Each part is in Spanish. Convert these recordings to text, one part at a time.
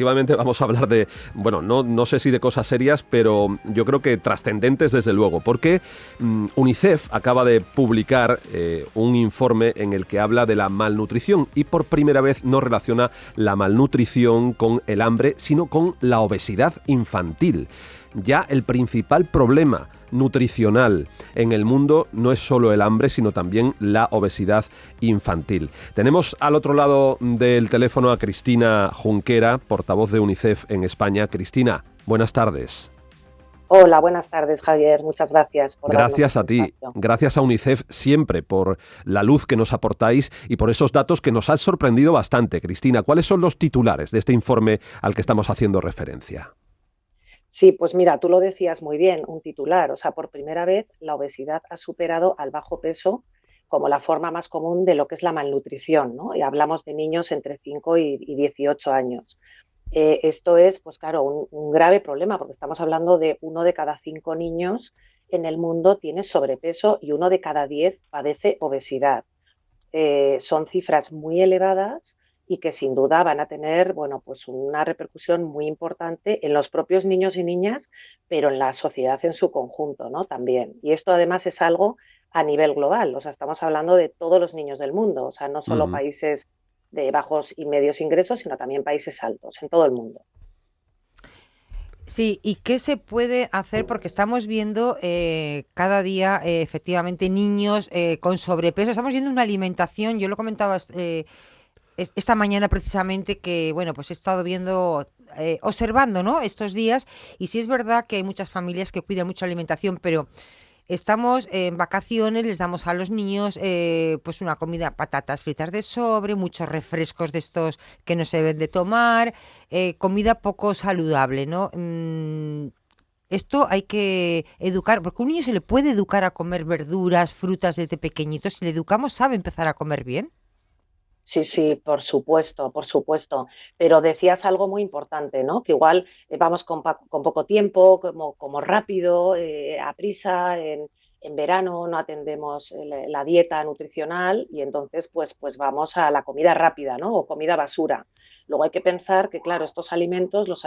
Efectivamente, vamos a hablar de, bueno, no sé si de cosas serias, pero yo creo que trascendentes desde luego, porque UNICEF acaba de publicar un informe en el que habla de la malnutrición y por primera vez no relaciona la malnutrición con el hambre, sino con la obesidad infantil. Ya el principal problema nutricional en el mundo no es solo el hambre, sino también la obesidad infantil. Tenemos al otro lado del teléfono a Cristina Junquera, portavoz de UNICEF en España. Cristina, buenas tardes. Hola, buenas tardes, Javier. Muchas gracias por darnos Gracias a este ti, espacio. gracias a UNICEF siempre por la luz que nos aportáis y por esos datos que nos han sorprendido bastante. Cristina, ¿cuáles son los titulares de este informe al que estamos haciendo referencia? Sí, pues mira, tú lo decías muy bien, un titular. O sea, por primera vez la obesidad ha superado al bajo peso como la forma más común de lo que es la malnutrición, ¿no? Y hablamos de niños entre 5 y 18 años. Esto es, pues claro, un grave problema porque estamos hablando de 1 de cada 5 niños en el mundo tiene sobrepeso y 1 de cada 10 padece obesidad. Son cifras muy elevadas y que sin duda van a tener, bueno, pues una repercusión muy importante en los propios niños y niñas, pero en la sociedad en su conjunto, ¿no? También. Y esto además es algo a nivel global, o sea, estamos hablando de todos los niños del mundo, o sea, no solo Ujú. países de bajos y medios ingresos, sino también países altos, en todo el mundo. Sí, ¿y qué se puede hacer? Porque estamos viendo cada día efectivamente niños con sobrepeso. Estamos viendo una alimentación, yo lo comentaba esta mañana precisamente que, bueno, pues he estado viendo, observando, ¿no? Estos días y sí es verdad que hay muchas familias que cuidan mucho la alimentación, pero estamos en vacaciones, les damos a los niños pues una comida, patatas fritas de sobre, muchos refrescos de estos que no se deben de tomar, comida poco saludable, ¿no? Esto hay que educar, porque a un niño se le puede educar a comer verduras, frutas desde pequeñitos. Si le educamos, sabe empezar a comer bien. Sí, sí, por supuesto, por supuesto. Pero decías algo muy importante, ¿no? Que igual vamos con poco tiempo, como rápido, a prisa, en verano no atendemos la dieta nutricional y entonces pues vamos a la comida rápida, ¿no? O comida basura. Luego hay que pensar que, claro, estos alimentos, los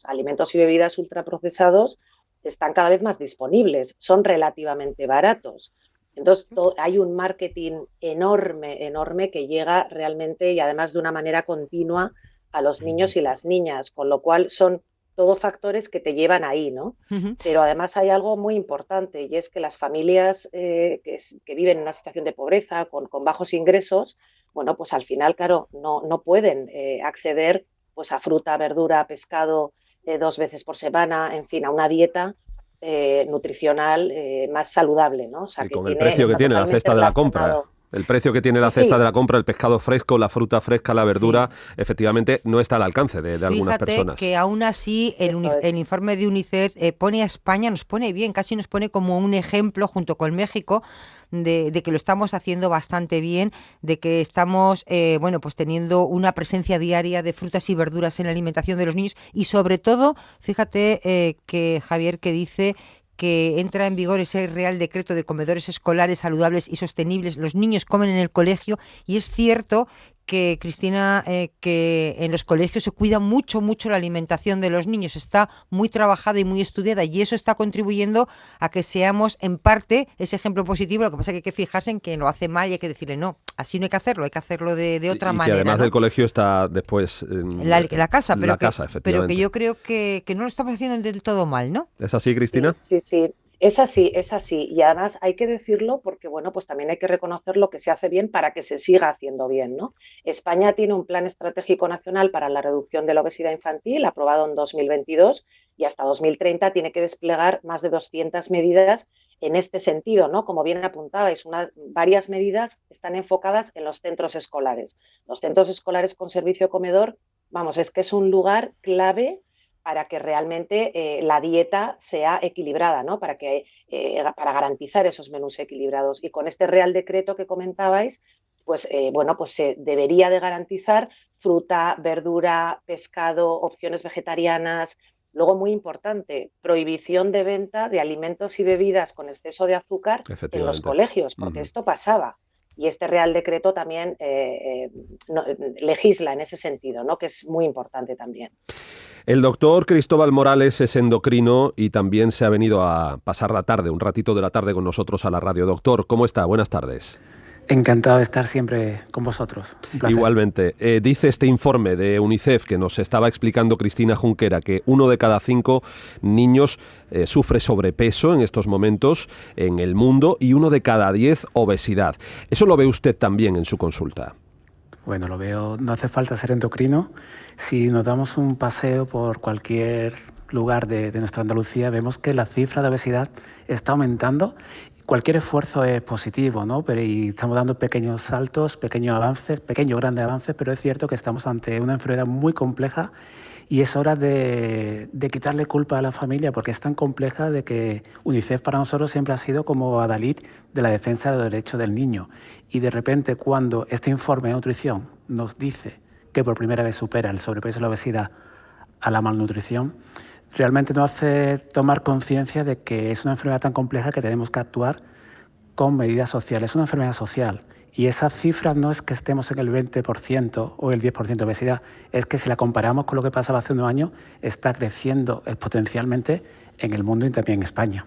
alimentos y bebidas ultraprocesados están cada vez más disponibles, son relativamente baratos. Entonces, hay un marketing enorme, enorme que llega realmente y además de una manera continua a los niños y las niñas, con lo cual son todos factores que te llevan ahí, ¿no? Ujú. Pero además hay algo muy importante y es que las familias que viven en una situación de pobreza, con bajos ingresos, bueno, pues al final, claro, no pueden acceder pues a fruta, verdura, pescado 2 veces por semana, en fin, a una dieta nutricional más saludable, ¿no? O sea, Y que con el precio que está tiene la totalmente cesta de la compra. relacionado. El precio que tiene la Sí, cesta de sí, la compra, el pescado fresco, la fruta fresca, la Sí. verdura, efectivamente no está al alcance de algunas Fíjate personas. que aún así eso el es. informe de UNICEF pone a España, nos pone bien, casi nos pone como un ejemplo junto con México de que lo estamos haciendo bastante bien, de que estamos, bueno, pues teniendo una presencia diaria de frutas y verduras en la alimentación de los niños y sobre todo, fíjate que Javier que dice que entra en vigor ese Real Decreto de comedores escolares saludables y sostenibles. Los niños comen en el colegio y es cierto que, Cristina, que en los colegios se cuida mucho, mucho la alimentación de los niños. Está muy trabajada y muy estudiada y eso está contribuyendo a que seamos en parte ese ejemplo positivo. Lo que pasa es que hay que fijarse en que lo hace mal y hay que decirle no, así no hay que hacerlo de otra Y que manera, además del ¿no? colegio está después La casa, la casa, pero que efectivamente. yo creo que no lo estamos haciendo del todo mal, ¿no? ¿Es así, Cristina? Sí, sí, sí. Es así, es así. Y además hay que decirlo porque, bueno, pues también hay que reconocer lo que se hace bien para que se siga haciendo bien, ¿no? España tiene un plan estratégico nacional para la reducción de la obesidad infantil aprobado en 2022 y hasta 2030 tiene que desplegar más de 200 medidas en este sentido, ¿no? Como bien apuntabais, varias medidas están enfocadas en los centros escolares. Los centros escolares con servicio comedor, vamos, es que es un lugar clave para que realmente la dieta sea equilibrada, ¿no? Para garantizar esos menús equilibrados. Y con este Real Decreto que comentabais, pues bueno, pues se debería de garantizar fruta, verdura, pescado, opciones vegetarianas. Luego, muy importante, prohibición de venta de alimentos y bebidas con exceso de azúcar en los Efectivamente. colegios, porque Ujú. esto pasaba. y este Real Decreto también legisla en ese sentido, ¿no? Que es muy importante también. El doctor Cristóbal Morales es endocrino y también se ha venido a pasar la tarde, un ratito de la tarde con nosotros a la radio. Doctor, ¿cómo está? Buenas tardes. Encantado de estar siempre con vosotros. Un placer. Igualmente. Dice este informe de UNICEF que nos estaba explicando Cristina Junquera que 1 de cada 5 niños sufre sobrepeso en estos momentos en el mundo y 1 de cada 10 obesidad. ¿Eso lo ve usted también en su consulta? Bueno, lo veo, no hace falta ser endocrino. Si nos damos un paseo por cualquier lugar de nuestra Andalucía, vemos que la cifra de obesidad está aumentando. Cualquier esfuerzo es positivo, ¿no? Y estamos dando pequeños saltos, pequeños avances, grandes avances, pero es cierto que estamos ante una enfermedad muy compleja y es hora de quitarle culpa a la familia, porque es tan compleja de que UNICEF para nosotros siempre ha sido como adalid de la defensa de los derechos del niño. Y de repente, cuando este informe de nutrición nos dice que por primera vez supera el sobrepeso y la obesidad a la malnutrición, realmente nos hace tomar conciencia de que es una enfermedad tan compleja que tenemos que actuar con medidas sociales. Es una enfermedad social y esas cifras no es que estemos en el 20% o el 10% de obesidad, es que si la comparamos con lo que pasaba hace unos años, está creciendo exponencialmente en el mundo y también en España.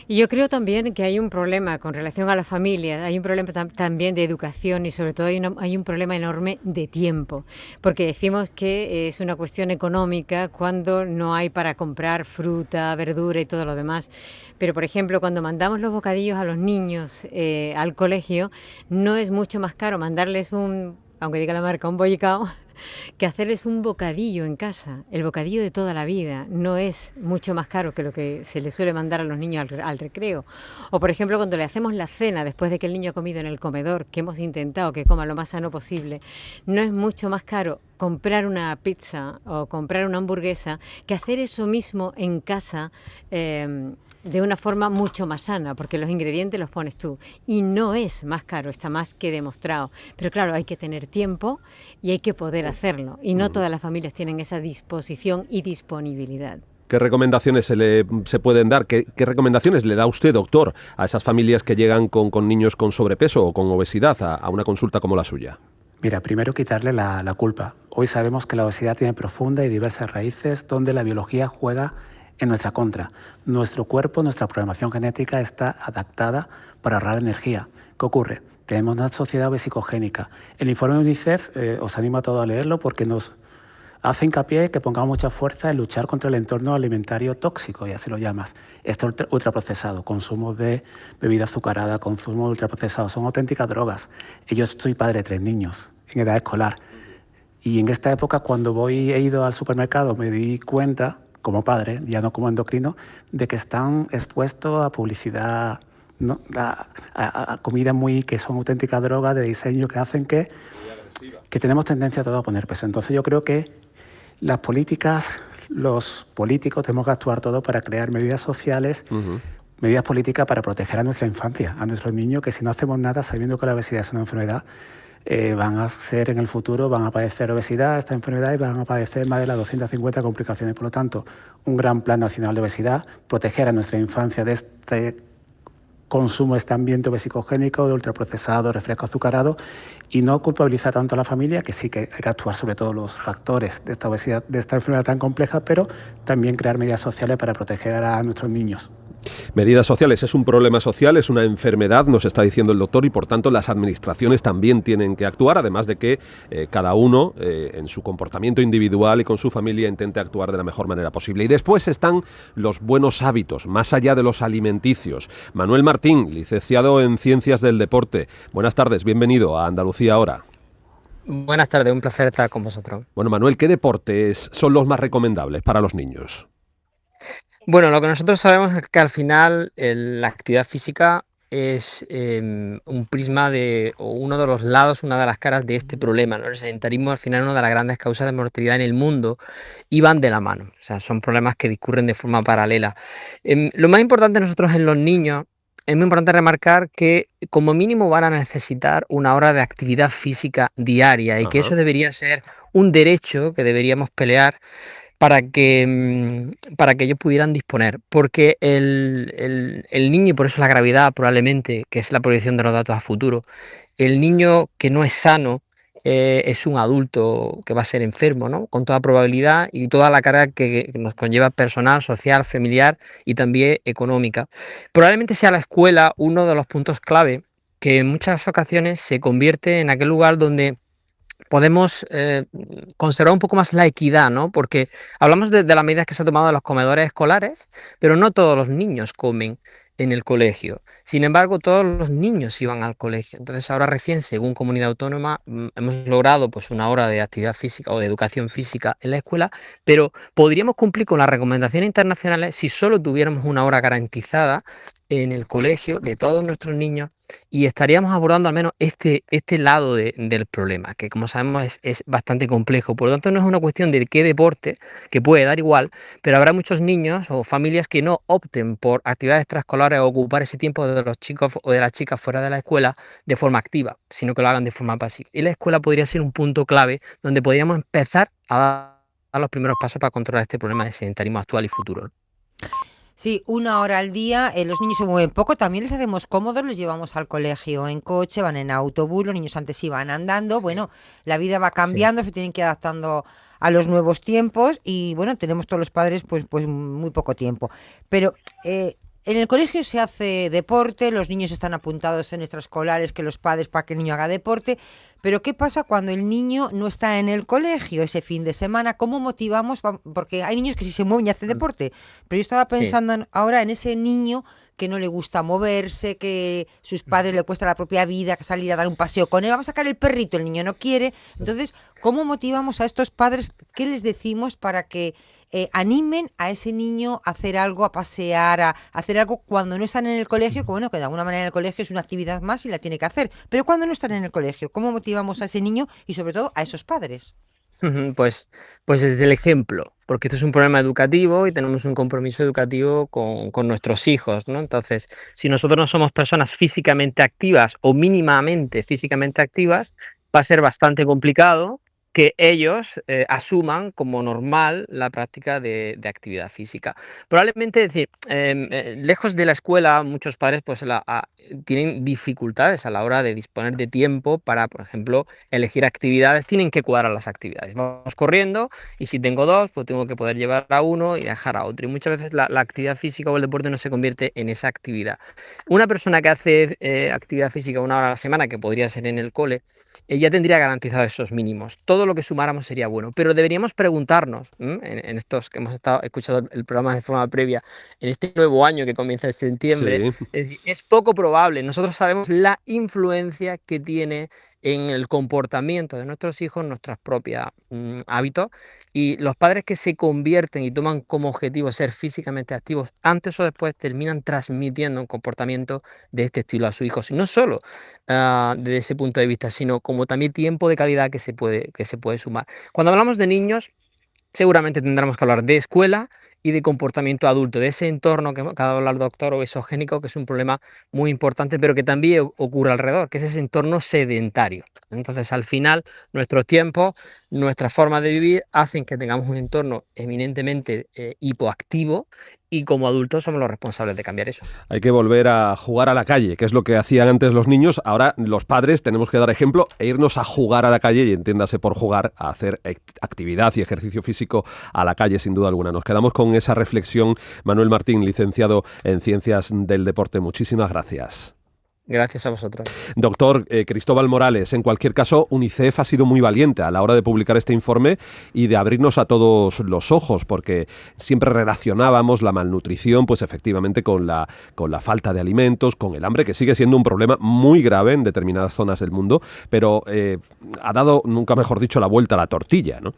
Y yo creo también que hay un problema con relación a la familia, hay un problema también de educación y sobre todo hay un problema enorme de tiempo, porque decimos que es una cuestión económica cuando no hay para comprar fruta, verdura y todo lo demás. Pero, por ejemplo, cuando mandamos los bocadillos a los niños al colegio, no es mucho más caro mandarles aunque diga la marca, un bollicao, que hacerles un bocadillo en casa. El bocadillo de toda la vida no es mucho más caro que lo que se le suele mandar a los niños al recreo. O, por ejemplo, cuando le hacemos la cena después de que el niño ha comido en el comedor, que hemos intentado que coma lo más sano posible, no es mucho más caro comprar una pizza o comprar una hamburguesa que hacer eso mismo en casa de una forma mucho más sana, porque los ingredientes los pones tú y no es más caro, está más que demostrado. Pero claro, hay que tener tiempo y hay que poder hacerlo y no todas las familias tienen esa disposición y disponibilidad. ¿Qué recomendaciones se pueden dar? ¿Qué recomendaciones le da usted, doctor, a esas familias que llegan con niños con sobrepeso o con obesidad a una consulta como la suya? Mira, primero quitarle la culpa. Hoy sabemos que la obesidad tiene profundas y diversas raíces donde la biología juega en nuestra contra. Nuestro cuerpo, nuestra programación genética está adaptada para ahorrar energía. ¿Qué ocurre? Tenemos una sociedad obesicogénica. El informe de UNICEF, os animo a todos a leerlo porque nos hace hincapié que pongamos mucha fuerza en luchar contra el entorno alimentario tóxico, ya se lo llamas. Esto ultraprocesado, consumo de bebida azucarada, consumo de ultraprocesado, son auténticas drogas. Yo soy padre de 3 niños en edad escolar y en esta época cuando he ido al supermercado me di cuenta, como padre, ya no como endocrino, de que están expuestos a publicidad, ¿no? a comida que son auténticas drogas de diseño que hacen que tenemos tendencia a todo a poner peso. Entonces yo creo que las políticas, los políticos tenemos que actuar todos para crear medidas sociales, medidas políticas para proteger a nuestra infancia, a nuestros niños, que si no hacemos nada sabiendo que la obesidad es una enfermedad, van a ser en el futuro, van a padecer obesidad, esta enfermedad, y van a padecer más de las 250 complicaciones. Por lo tanto, un gran plan nacional de obesidad, proteger a nuestra infancia de este consumo, este ambiente obesicogénico, de ultraprocesado, refresco azucarado, y no culpabilizar tanto a la familia, que sí que hay que actuar sobre todos los factores de esta obesidad, de esta enfermedad tan compleja, pero también crear medidas sociales para proteger a nuestros niños. Medidas sociales, es un problema social, es una enfermedad, nos está diciendo el doctor, y por tanto las administraciones también tienen que actuar, además de que cada uno en su comportamiento individual y con su familia intente actuar de la mejor manera posible. Y después están los buenos hábitos, más allá de los alimenticios. Manuel Martín, licenciado en Ciencias del Deporte. Buenas tardes, bienvenido a Andalucía Ahora. Buenas tardes, un placer estar con vosotros. Bueno, Manuel, ¿qué deportes son los más recomendables para los niños? Bueno, lo que nosotros sabemos es que al final la actividad física es un prisma o uno de los lados, una de las caras de este problema, ¿no? El sedentarismo al final es una de las grandes causas de mortalidad en el mundo y van de la mano, o sea, son problemas que discurren de forma paralela. Lo más importante nosotros en los niños, es muy importante remarcar que como mínimo van a necesitar 1 hora de actividad física diaria y que eso debería ser un derecho que deberíamos pelear para que ellos pudieran disponer. Porque el niño, y por eso la gravedad probablemente, que es la proyección de los datos a futuro, el niño que no es sano es un adulto que va a ser enfermo, ¿no? Con toda probabilidad y toda la carga que nos conlleva personal, social, familiar y también económica. Probablemente sea la escuela uno de los puntos clave que en muchas ocasiones se convierte en aquel lugar donde podemos conservar un poco más la equidad, ¿no? Porque hablamos de las medidas que se han tomado en los comedores escolares, pero no todos los niños comen en el colegio. Sin embargo, todos los niños iban al colegio. Entonces, ahora recién, según comunidad autónoma, hemos logrado pues una hora de actividad física o de educación física en la escuela, pero podríamos cumplir con las recomendaciones internacionales si solo tuviéramos una hora garantizada en el colegio de todos nuestros niños y estaríamos abordando al menos este lado del problema, que como sabemos es bastante complejo. Por lo tanto, no es una cuestión de qué deporte, que puede dar igual, pero habrá muchos niños o familias que no opten por actividades extraescolares o ocupar ese tiempo de los chicos o de las chicas fuera de la escuela de forma activa, sino que lo hagan de forma pasiva. Y la escuela podría ser un punto clave donde podríamos empezar a dar los primeros pasos para controlar este problema de sedentarismo actual y futuro. Sí, una hora al día, los niños se mueven poco, también les hacemos cómodos, los llevamos al colegio en coche, van en autobús, los niños antes iban andando, bueno, la vida va cambiando, se tienen que ir adaptando a los nuevos tiempos y bueno, tenemos todos los padres pues muy poco tiempo. Pero en el colegio se hace deporte, los niños están apuntados en extraescolares que los padres para que el niño haga deporte, pero ¿qué pasa cuando el niño no está en el colegio ese fin de semana? ¿Cómo motivamos? Porque hay niños que sí se mueven y hacen deporte, pero yo estaba pensando ahora en ese niño que no le gusta moverse, que sus padres le cuesta la propia vida, que salir a dar un paseo con él, vamos a sacar el perrito, el niño no quiere. Entonces, ¿cómo motivamos a estos padres? ¿Qué les decimos para que animen a ese niño a hacer algo, a pasear, a hacer algo cuando no están en el colegio? Que bueno, que de alguna manera en el colegio es una actividad más y la tiene que hacer, pero cuando no están en el colegio, ¿cómo motivamos a ese niño y sobre todo a esos padres? Pues desde el ejemplo, porque esto es un problema educativo y tenemos un compromiso educativo con nuestros hijos, ¿no? Entonces, si nosotros no somos personas físicamente activas o mínimamente físicamente activas, va a ser bastante complicado que ellos asuman como normal la práctica de actividad física. Probablemente, es decir, lejos de la escuela, muchos padres pues tienen dificultades a la hora de disponer de tiempo para, por ejemplo, elegir actividades. Tienen que cuadrar las actividades. Vamos corriendo y si tengo dos, pues tengo que poder llevar a uno y dejar a otro. Y muchas veces la actividad física o el deporte no se convierte en esa actividad. Una persona que hace actividad física una hora a la semana, que podría ser en el cole, ya tendría garantizado esos mínimos. Todo lo que sumáramos sería bueno, pero deberíamos preguntarnos, en estos que hemos estado escuchando el programa de forma previa, en este nuevo año que comienza en septiembre, sí. Es poco probable. Nosotros sabemos la influencia que tiene en el comportamiento de nuestros hijos, nuestros propios hábitos, y los padres que se convierten y toman como objetivo ser físicamente activos, antes o después terminan transmitiendo un comportamiento de este estilo a sus hijos, y no solo desde ese punto de vista, sino como también tiempo de calidad que se puede sumar. Cuando hablamos de niños, seguramente tendremos que hablar de escuela y de comportamiento adulto, de ese entorno que acaba de hablar el doctor obesogénico, que es un problema muy importante, pero que también ocurre alrededor, que es ese entorno sedentario. Entonces, al final, nuestros tiempos, nuestra forma de vivir, hacen que tengamos un entorno eminentemente hipoactivo, y como adultos somos los responsables de cambiar eso. Hay que volver a jugar a la calle, que es lo que hacían antes los niños. Ahora los padres tenemos que dar ejemplo e irnos a jugar a la calle, y entiéndase por jugar, a hacer actividad y ejercicio físico a la calle, sin duda alguna. Nos quedamos con esa reflexión. Manuel Martín, licenciado en Ciencias del Deporte, muchísimas gracias. Gracias a vosotros. Doctor Cristóbal Morales, en cualquier caso, UNICEF ha sido muy valiente a la hora de publicar este informe y de abrirnos a todos los ojos, porque siempre relacionábamos la malnutrición, pues efectivamente, con la falta de alimentos, con el hambre, que sigue siendo un problema muy grave en determinadas zonas del mundo, pero ha dado, nunca mejor dicho, la vuelta a la tortilla, ¿no?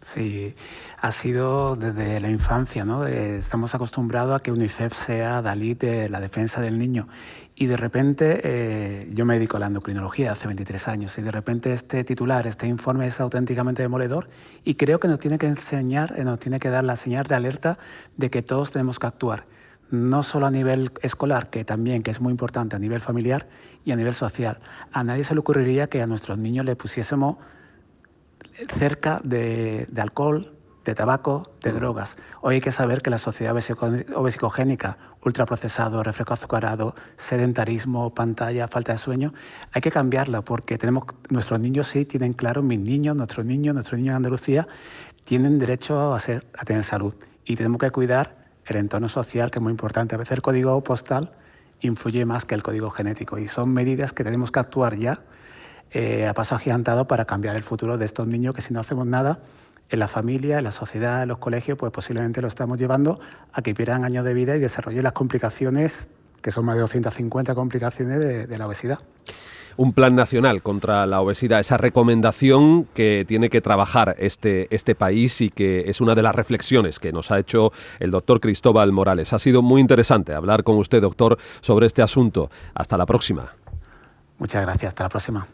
Sí, ha sido desde la infancia, ¿no? Estamos acostumbrados a que UNICEF sea Dalí de la defensa del niño, y de repente yo me dedico a la endocrinología hace 23 años, y de repente este titular, este informe es auténticamente demoledor, y creo que nos tiene que enseñar, nos tiene que dar la señal de alerta de que todos tenemos que actuar, no solo a nivel escolar, que también, que es muy importante, a nivel familiar y a nivel social. A nadie se le ocurriría que a nuestros niños le pusiésemos cerca de alcohol, de tabaco, de drogas. Hoy hay que saber que la sociedad obesicogénica, ultraprocesado, refresco azucarado, sedentarismo, pantalla, falta de sueño, hay que cambiarla porque nuestros niños sí tienen claro, nuestros niños en Andalucía tienen derecho a tener salud y tenemos que cuidar el entorno social, que es muy importante. A veces el código postal influye más que el código genético y son medidas que tenemos que actuar ya a paso agigantado para cambiar el futuro de estos niños, que si no hacemos nada en la familia, en la sociedad, en los colegios, pues posiblemente lo estamos llevando a que pierdan años de vida y desarrollen las complicaciones, que son más de 250 complicaciones de la obesidad. Un plan nacional contra la obesidad, esa recomendación que tiene que trabajar este país y que es una de las reflexiones que nos ha hecho el doctor Cristóbal Morales. Ha sido muy interesante hablar con usted, doctor, sobre este asunto. Hasta la próxima. Muchas gracias, hasta la próxima.